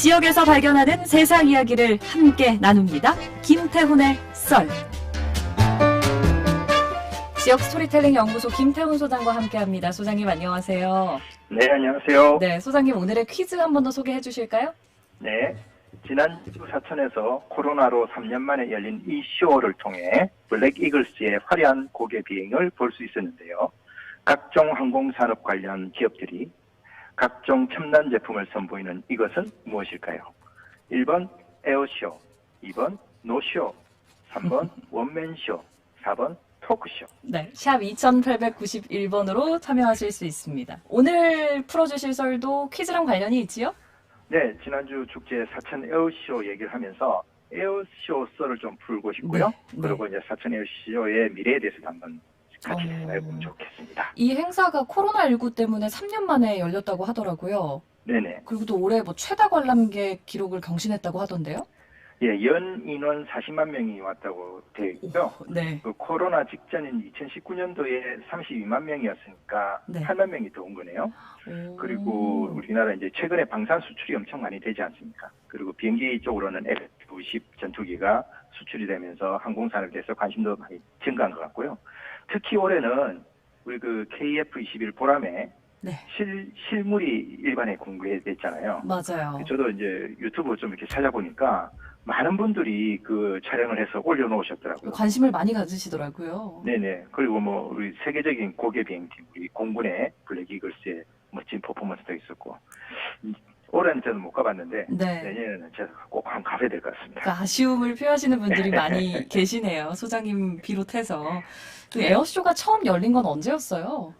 지역에서 발견하는 세상 이야기를 함께 나눕니다. 김태훈의 썰. 지역 스토리텔링 연구소 김태훈 소장과 함께합니다. 소장님 안녕하세요. 네, 안녕하세요. 네, 소장님 오늘의 퀴즈 한 번 더 소개해 주실까요? 네, 지난주 사천에서 코로나로 3년 만에 열린 이 쇼를 통해 블랙 이글스의 화려한 고개 비행을 볼 수 있었는데요. 각종 항공산업 관련 기업들이 각종 첨단 제품을 선보이는 이것은 무엇일까요? 1번 에어쇼, 2번 노쇼, 3번 원맨쇼, 4번 토크쇼. 네, 샵 2891번으로 참여하실 수 있습니다. 오늘 풀어주실 썰도 퀴즈랑 관련이 있지요? 네, 지난주 축제 사천 에어쇼 얘기를 하면서 에어쇼 썰을 좀 풀고 싶고요. 네. 그리고 이제 사천 에어쇼의 미래에 대해서도 한번 같이 생각해보면 좋겠습니다. 이 행사가 코로나19 때문에 3년 만에 열렸다고 하더라고요. 네네. 그리고 또 올해 뭐 최다 관람객 기록을 경신했다고 하던데요? 예, 연 인원 40만 명이 왔다고 되어 있고요. 네. 그 코로나 직전인 2019년도에 32만 명이었으니까 네. 8만 명이 더 온 거네요. 그리고 우리나라 이제 최근에 방산 수출이 엄청 많이 되지 않습니까? 그리고 비행기 쪽으로는 F-50 전투기가 수출이 되면서 항공산업에 대해서 관심도 많이 증가한 것 같고요. 특히 올해는 우리 그 KF-21 보람에 네. 실물이 일반에 공개됐잖아요. 맞아요. 저도 이제 유튜브 좀 이렇게 찾아보니까 많은 분들이 그 촬영을 해서 올려놓으셨더라고요. 관심을 많이 가지시더라고요. 네네. 그리고 뭐 우리 세계적인 고개 비행팀 우리 공군의 블랙 이글스의 멋진 퍼포먼스도 있었고 올해는 저는 못 가봤는데 네. 내년에는 제가 꼭 한번 가봐야 될 것 같습니다. 그러니까 아쉬움을 표하시는 분들이 많이 계시네요. 소장님 비롯해서. 그 에어쇼가 처음 열린 건 언제였어요?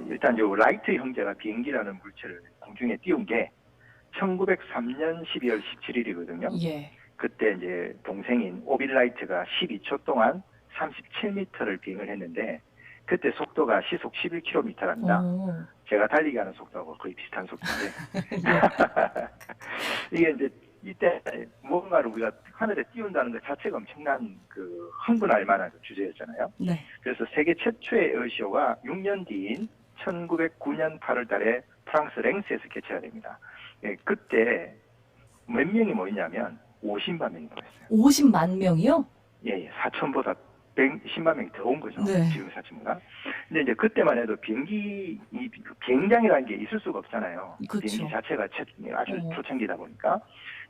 일단 요 라이트 형제가 비행기라는 물체를 공중에 띄운 게 1903년 12월 17일이거든요. 예. 그때 이제 동생인 오빌 라이트가 12초 동안 37m를 비행을 했는데 그때 속도가 시속 11km랍니다. 제가 달리기 하는 속도하고 거의 비슷한 속도인데 이게 이제 이때 뭔가를 우리가 하늘에 띄운다는 것 자체가 엄청난 그 흥분할 만한 주제였잖아요. 네. 그래서 세계 최초의 에어쇼가 6년 뒤인 1909년 8월 달에 프랑스 랭스에서 개최가 됩니다. 예, 그때 몇 명이 모이냐면 50만 명이 모였어요. 50만 명이요? 예, 4천보다 110만 명이 더 온 거죠. 네. 지금 4천보다. 근데 이제 그때만 해도 비행장이라는 게 있을 수가 없잖아요. 그렇죠. 비행기 자체가 아주 초창기다 보니까.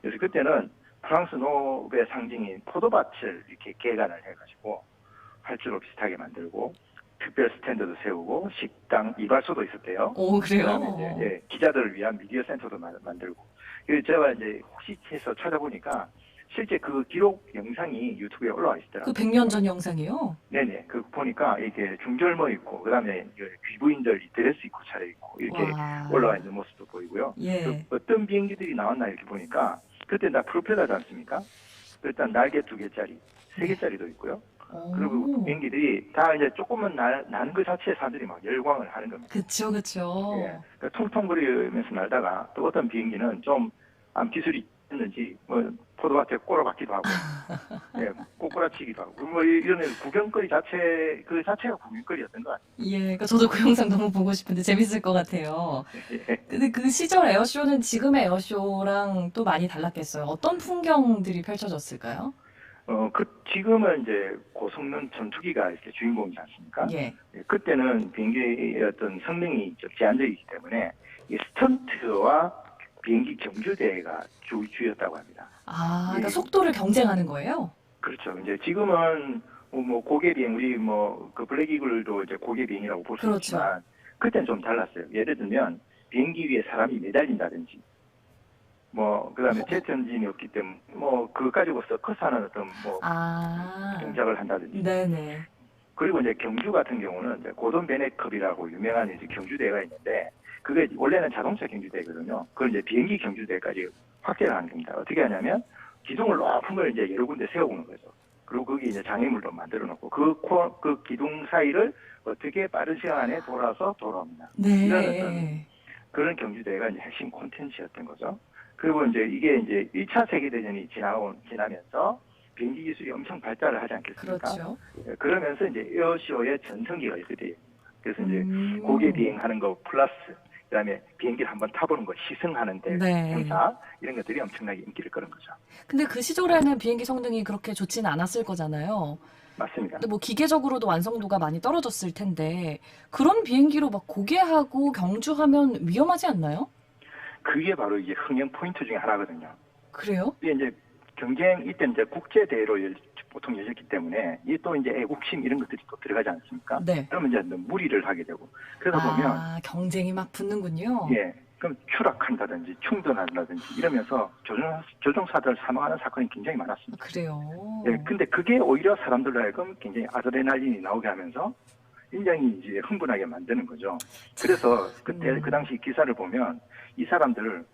그래서 그때는 프랑스 농업의 상징인 포도밭을 이렇게 개간을 해가지고 활주로 비슷하게 만들고 특별 스탠드도 세우고 식당, 이발소도 있었대요. 오, 그래요? 그다음에 이제 기자들을 위한 미디어 센터도 만들고. 그래서 제가 이제 혹시 해서 찾아보니까 실제 그 기록 영상이 유튜브에 올라와 있더라고요. 그 100년 전 영상이요? 네네. 그 보니까 이렇게 중절모 입고 그다음에 귀부인들 드레스 입고 차려입고 이렇게 와. 올라와 있는 모습도 보이고요. 예. 그 어떤 비행기들이 나왔나 이렇게 보니까 그때 다 프로펠러지 않습니까? 일단 날개 2개짜리, 3개짜리도 있고요. 그리고 비행기들이 다 이제 조금만 나는 그 자체에 사람들이 막 열광을 하는 겁니다. 그쵸. 예. 그러니까 통통거리면서 날다가 또 어떤 비행기는 좀 기술이 있는지 뭐 포도밭에 꼬라박기도 하고, 예, 꼬꾸라치기도 하고, 뭐 이런 구경거리 그 자체가 구경거리였던 것 같아요. 예, 그러니까 저도 그 영상 너무 보고 싶은데 재밌을 것 같아요. 근데 그 시절 에어쇼는 지금의 에어쇼랑 또 많이 달랐겠어요. 어떤 풍경들이 펼쳐졌을까요? 지금은 이제 고성능 전투기가 이렇게 주인공이지 않습니까? 예. 그때는 비행기의 어떤 성능이 좀 제한적이기 때문에 이 스턴트와 비행기 경주대회가 주였다고 합니다. 그러니까 속도를 경쟁하는 거예요? 그렇죠. 이제 지금은 뭐 고개 비행, 우리 뭐 그 블랙 이글도 이제 고개 비행이라고 볼 수 그렇죠. 있지만 그때는 좀 달랐어요. 예를 들면 비행기 위에 사람이 매달린다든지, 뭐 그다음에 제트 엔진이 없기 때문에 뭐 그거 가지고 서커스하는 어떤 뭐 동작을 한다든지. 네네. 그리고 이제 경주 같은 경우는 이제 고돈 베네컵이라고 유명한 이제 경주대회가 있는데 그게 원래는 자동차 경주대회거든요. 그걸 이제 비행기 경주대회까지 확대를 하는 겁니다. 어떻게 하냐면 기둥을 높은 걸 이제 여러 군데 세워보는 거죠. 그리고 거기 이제 장애물로 만들어 놓고 그 기둥 사이를 어떻게 빠른 시간 안에 돌아옵니다. 네. 이런 어떤 그런 경주대회가 이제 핵심 콘텐츠였던 거죠. 그리고 이제 이게 이제 1차 세계대전이 지나면서 비행기 기술이 엄청 발달을 하지 않겠습니까? 그렇죠. 그러면서 이제 에어쇼의 전성기가 있게 돼요. 그래서 이제 고개 비행하는 거 플러스 그다음에 비행기를 한번 타보는 것, 시승하는 데 네. 행사 이런 것들이 엄청나게 인기를 끌은 거죠. 근데 그 시절에는 비행기 성능이 그렇게 좋지는 않았을 거잖아요. 맞습니다. 근데 뭐 기계적으로도 완성도가 많이 떨어졌을 텐데 그런 비행기로 막 고개하고 경주하면 위험하지 않나요? 그게 바로 이제 흥행 포인트 중에 하나거든요. 그래요? 이게 이제 경쟁 이때 이제 국제 대회로 보통 열렸기 때문에 이 또 이제 애국심 이런 것들이 또 들어가지 않습니까? 네. 그러면 이제 무리를 하게 되고 그러다 보면 아, 경쟁이 막 붙는군요. 예, 그럼 추락한다든지 충돌한다든지 이러면서 조종사들 사망하는 사건이 굉장히 많았습니다. 그래요. 예, 근데 그게 오히려 사람들로 하여금 굉장히 아드레날린이 나오게 하면서 굉장히 이제 흥분하게 만드는 거죠. 그래서 그때 그 당시 기사를 보면 이 사람들을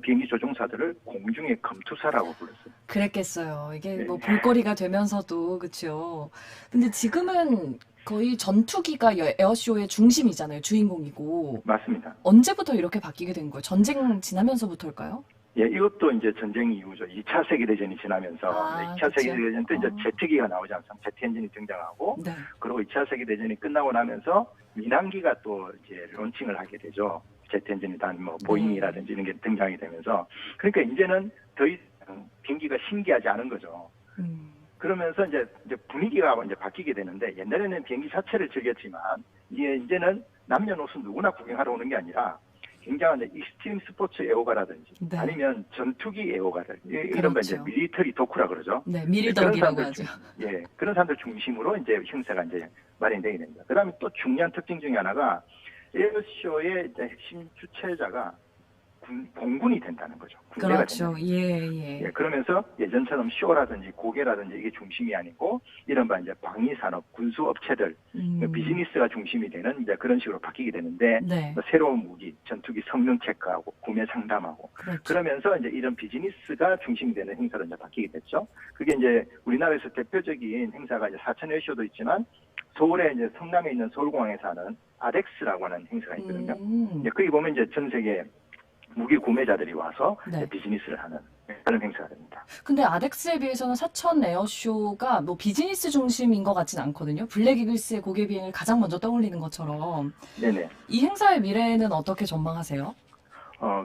비행기 조종사들을 공중의 검투사라고 불렀어요. 그랬겠어요. 이게 네. 뭐 볼거리가 되면서도 그렇죠. 근데 지금은 거의 전투기가 에어쇼의 중심이잖아요. 주인공이고. 맞습니다. 언제부터 이렇게 바뀌게 된 거예요? 전쟁 지나면서부터일까요? 예, 이것도 이제 전쟁 이후죠. 2차 세계대전이 지나면서 아, 2차 그쵸. 세계대전 때 이제 제트기가 나오지 않습니까? 제트 엔진이 등장하고 네. 그리고 2차 세계대전이 끝나고 나면서 민항기가 또 이제 론칭을 하게 되죠. 제트 엔진이 단 뭐 보잉이라든지 이런 게 등장이 되면서 그러니까 이제는 더 이상 비행기가 신기하지 않은 거죠. 그러면서 이제 분위기가 이제 바뀌게 되는데 옛날에는 비행기 자체를 즐겼지만 이제는 남녀노소 누구나 구경하러 오는 게 아니라 굉장한 이제 익스트림 스포츠 애호가라든지 네. 아니면 전투기 애호가들 이런 거 이제 그렇죠. 밀리터리 덕후라 그러죠. 네, 미리덕이라고 그런 하죠. 예, 그런 사람들 중심으로 이제 행사가 이제 마련되게 됩니다. 그다음에 또 중요한 특징 중에 하나가 에어쇼의 이제 핵심 주최자가 공군이 된다는 거죠. 군대가 그렇죠. 된다는 예. 예, 그러면서 예전처럼 쇼라든지 고개라든지 이게 중심이 아니고 이른바 이제 방위산업, 군수업체들, 비즈니스가 중심이 되는 이제 그런 식으로 바뀌게 되는데 네. 새로운 무기, 전투기 성능 체크하고 구매 상담하고 그렇죠. 그러면서 이제 이런 비즈니스가 중심이 되는 행사로 이제 바뀌게 됐죠. 그게 이제 우리나라에서 대표적인 행사가 이제 사천 에어쇼도 있지만 서울에 이제 성남에 있는 서울공항에서 하는 아덱스라고 하는 행사가 있거든요. 예, 거기 보면 이제 전 세계 무기 구매자들이 와서 네. 비즈니스를 하는 그런 행사가 됩니다. 근데 아덱스에 비해서는 사천 에어쇼가 뭐 비즈니스 중심인 것 같진 않거든요. 블랙 이글스의 고개 비행을 가장 먼저 떠올리는 것처럼. 네네. 이 행사의 미래는 어떻게 전망하세요?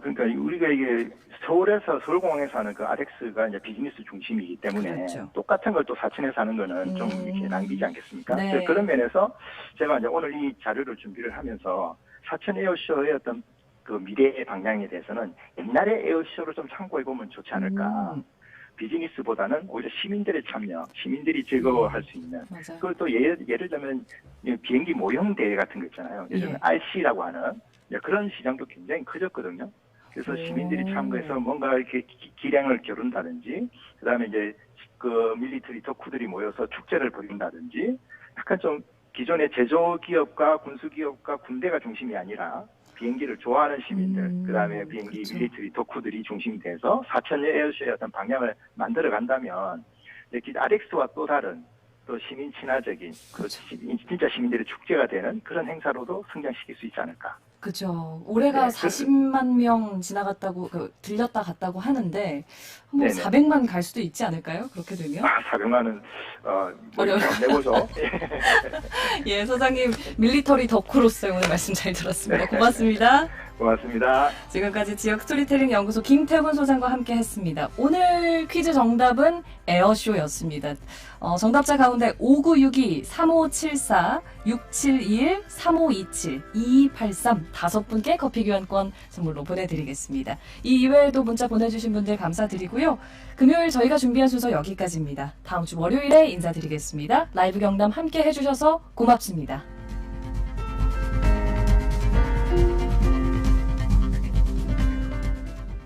그러니까 우리가 이게 서울공항에서 하는 그 아덱스가 이제 비즈니스 중심이기 때문에 그렇죠. 똑같은 걸 또 사천에서 하는 거는 좀 이렇게 낭비지 않겠습니까? 네. 그런 면에서 제가 이제 오늘 이 자료를 준비를 하면서 사천 에어쇼의 어떤 그 미래의 방향에 대해서는 옛날의 에어쇼를 좀 참고해 보면 좋지 않을까. 비즈니스보다는 오히려 시민들의 참여, 시민들이 즐거워할 수 있는. 맞아요. 그걸 또 예를 들면 비행기 모형 대회 같은 거 있잖아요. 요즘 예. RC라고 하는 그런 시장도 굉장히 커졌거든요. 그래서 시민들이 참가해서 뭔가 이렇게 기량을 겨룬다든지, 그다음에 이제 그 밀리터리 덕후들이 모여서 축제를 벌인다든지, 약간 좀 기존의 제조기업과 군수기업과 군대가 중심이 아니라 비행기를 좋아하는 시민들, 그다음에 비행기 그렇죠. 밀리터리 덕후들이 중심이 돼서 사천 에어쇼의 어떤 방향을 만들어 간다면 이렇게 아덱스와 또 다른 또 시민 친화적인 진짜 시민들의 축제가 되는 그런 행사로도 성장시킬 수 있지 않을까. 그죠. 올해가 네, 40만 명 지나갔다고, 들렸다 갔다고 하는데, 뭐 네네. 400만 갈 수도 있지 않을까요? 그렇게 되면? 400만은 어려워요. 내보죠. 예, 소장님, 밀리터리 덕후로서 오늘 말씀 잘 들었습니다. 고맙습니다. 고맙습니다. 지금까지 지역 스토리텔링 연구소 김태훈 소장과 함께 했습니다. 오늘 퀴즈 정답은 에어쇼였습니다. 정답자 가운데 5962, 3574, 6721, 3527, 2283 5분께 커피 교환권 선물로 보내드리겠습니다. 이 이외에도 문자 보내주신 분들 감사드리고요. 금요일 저희가 준비한 순서 여기까지입니다. 다음 주 월요일에 인사드리겠습니다. 라이브 경남 함께 해주셔서 고맙습니다.